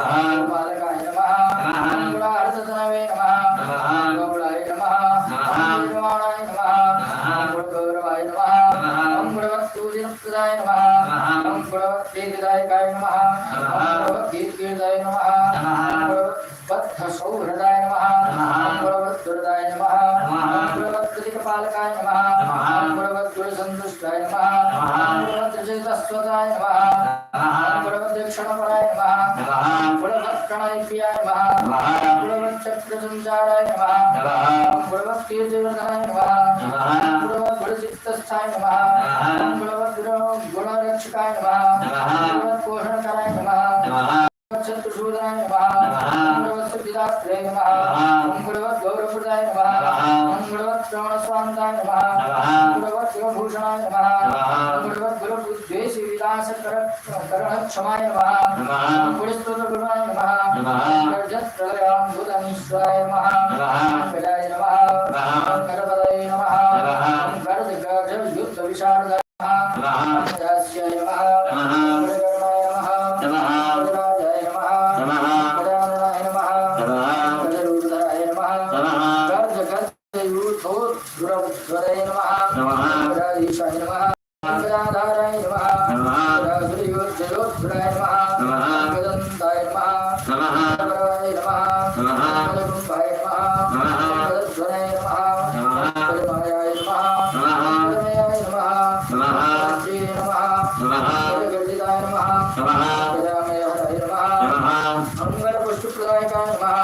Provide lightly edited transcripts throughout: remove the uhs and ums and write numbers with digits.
बालकाय नमः गुणार्थतनवे नमः गौडाय नमः निर्वाणाय नमः गुणगौरवाय नमः गुणवत्सूर्यप्रदाय नमः गुणवत्तेजदायकाय नमः गुणवत्कीर्तिदाय नमः गुणवत्सौहृदाय नमः गुणवत्सुरदाय नमः गुणवत्प्रतिकपालकाय नमः गुणवत्सुरसन्तुष्टाय नमः गुणवत्चेतस्वदाय नमः गुणवत्दक्षिणपराय नमः गुणवत्प्रणयप्रियाय नमः गुणवत्चक्रसञ्चाराय नमः गुणवत्कीर्तिवर्धनाय नमः गुणवत्गुणचित्तस्थाय नमः गुणरक्षकाय नमः गुणवत्पोषणकराय नमः शत्रुशूदनाय नमः गुणवत्सुपिदात्रे नमः गुणवत्गौरवप्रदाय नमः गुणवत्श्रवणस्वान्ताय नमः गुणवत्शिवभूषणाय नमः गुणवत्गुरुद्वेषविलासकरणक्षमाय नमः गुणस्तोत्रगुणाय नमः गर्जत्प्रलयाम्बुधनीश्वराय नमः गजाय नमः गणपतये नमः गणयुद्धविशारदाय नमः गजास्याय नमः गणगणाय नमः गणराजाय नमः गजाननाय नमः गजरूढधराय नमः गर्जगजयूथोद्धुरवरे नमः गजाधीशाय नमः गजाधाराय नमः गजाधुर्योद्धयोद्धुराय नमः गजन्ताय नमः गजपराय नमः गजकुम्भाय नमः गजध्वनाय नमः गजमायाय नमः गजमयाय नमः गजश्री नमः गजगर्जिताय नमः गजामयाय नमः मंगलपुष्पप्रदायकाय नमः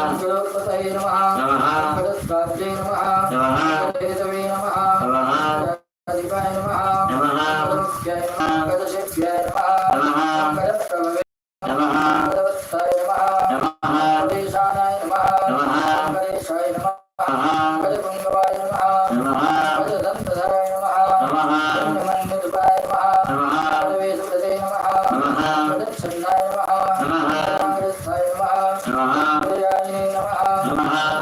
मंगलोत्पतये नमः गजस्वाद्ये नमः गजहेतवे नमः गजाधिपाय नमः गजमुख्याय नमः गजशेभ्याय नमः गजप्रभवे नमः गजवत्साय नमः गजेशानाय नमः गणेशाय नमः गजपुङ्गवाय नमः गजदन्तधराय नमः गजमन्यरूपाय नमः गजवेशप्रदे नमः गजच्छन्नाय नमः गजस्थाय नमः गजयाजिने नमः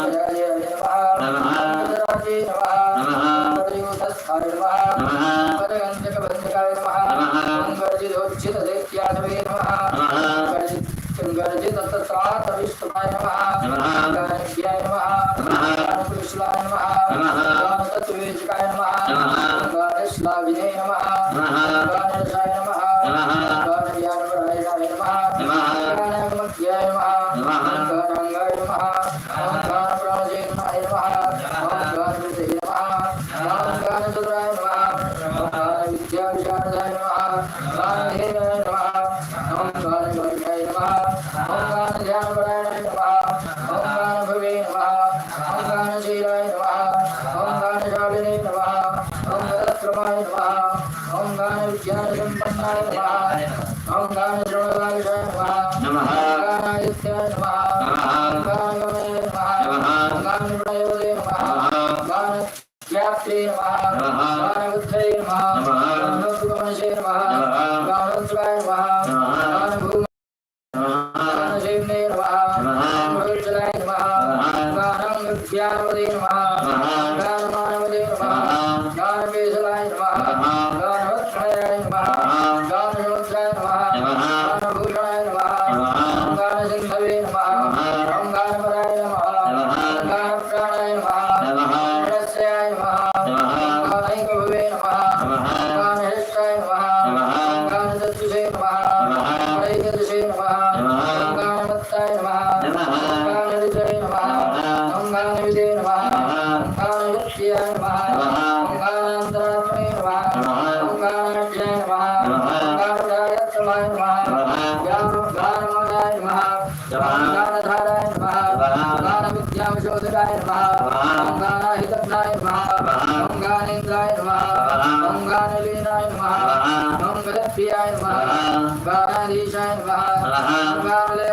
गजालयाय नमः गजराजे नमः गजयूथस्थाय नमः गजगञ्जकबन्धकाय नमः गर्जितोज्झितदैत्याधवे नमः गर्जिततत्रातविष्टुमाय नमः गानज्ञाय नमः गानपुरुषलाय नमः गानतत्त्ववेदिकाय नमः गानश्लाविने नमः गानरसाय नमः गानज्ञानपरायणाय नमः गानमध्याय नमः गानाङ्गाय नमः गानप्राणजेनाय नमः गानविदे नमः गानचतुराय नमः गानविद्याविशारदाय नमः गानधेनाय नमः गानगौर्याय नमः गानध्यानपरायणाय नमः गानभवे नमः गानशीलाय नमः गानशालिने नमः गानरत्रमाय नमः गानविज्ञानसम्पन्नाय नमः गानश्रवणकाविषाय नमः गानादित्याय नमः गानगमने नमः गानप्रणयोदे नमः गानव्याप्ते नमः गानबुद्धये नमः गानोद्गमनशे नमः गानोत्सवाय नमः गानभूम गानशेम्ने नमः गानभविष्यदाय नमः गानङ्गज्ञानवदे नमः गानमानवदे नमः गानवेशलाय नमः गानवत्प्रणयाय नमः गानयोत्राय नमः गानभूषणाय नमः गानसिन्धवे नमः गानपराय नमः गानप्राणाय नमः गानस्याय नमः गानैकभवे नमः गानहृष्टाय नमः गानदत्तुषे नमः गानैकदुषे नमः गानमत्ताय नमः गानहृदये नमः गानविदे नमः गानवृत्त्याय नमः गानान्तरात्मने नमः गानाढ्याय नमः गानप्रायत्तमाय नमः गानमोदाय नमः गानधाराय नमः गानविद्याविशोधकाय नमः गानाहितज्ञाय नमः गानेन्द्राय नमः गानलीनाय नमः गजप्रियाय नमः गानाधीशाय नमः गानलयाय